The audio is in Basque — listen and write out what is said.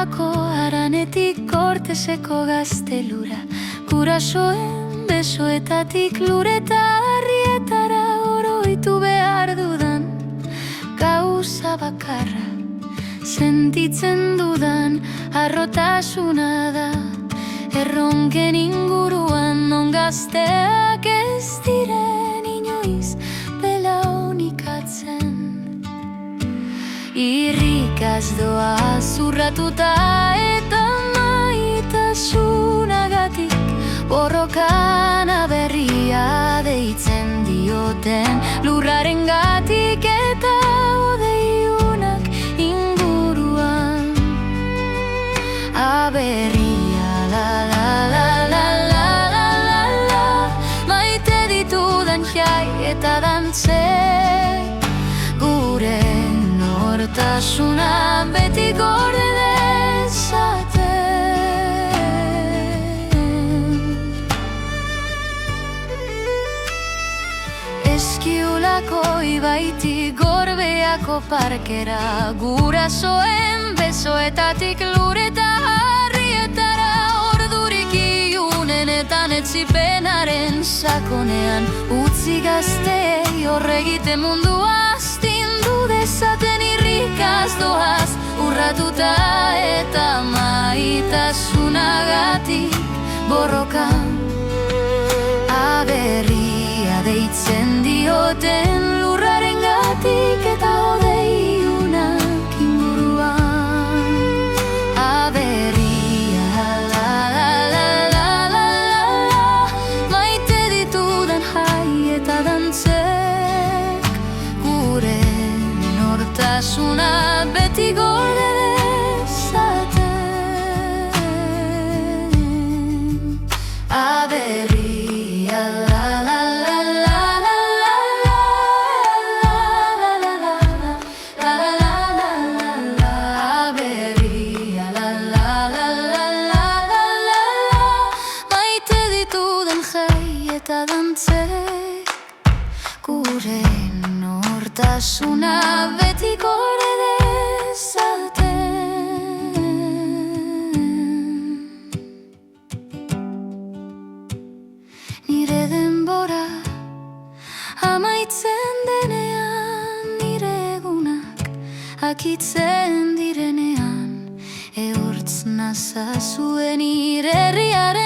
Bilboko haranetik Korteseko gaztelura, gurasoen besoetatik lureta harrietara oroitu behar dudan gauza bakarra. Sentitzen dudan harrotasuna da, erronken inguruan non gazteak ez diren inoiz belaunikatzen. Irrikaz doa zurratuta eta maitasunagatik borrokan aberria deitzen dioten lurraren gatik eta odeiunak inguruan. Aberria la la la la la la la la, maite ditudan jai eta dantzek gure nortasuna beti gorde dezaten. Eskiulako ibaitik Gorbeako parkera, gurasoen besoetatik lureta harrietara, ordurik iunenetan etzipenaren sakonean utzi gazteei horregite mundua astindu dezaten. Irrikaz doaz urratuta eta maitasunagatik borrokan aberria deitzen dioten lurraren gatik eta odeiunak inguruan. Aberria la la la la la la, maite ditudan jai eta dantzek gure nortasuna beti gorde dezaten. Aberria la la la la la la la la la la la la la, aberria la la la la la la la, maite ditudan jai eta dantzek gure nortasuna beti gorde dezaten. Nire denbora amaitzen denean, nire egunak akitzen direnean, ehortz nazazuen nire herriaren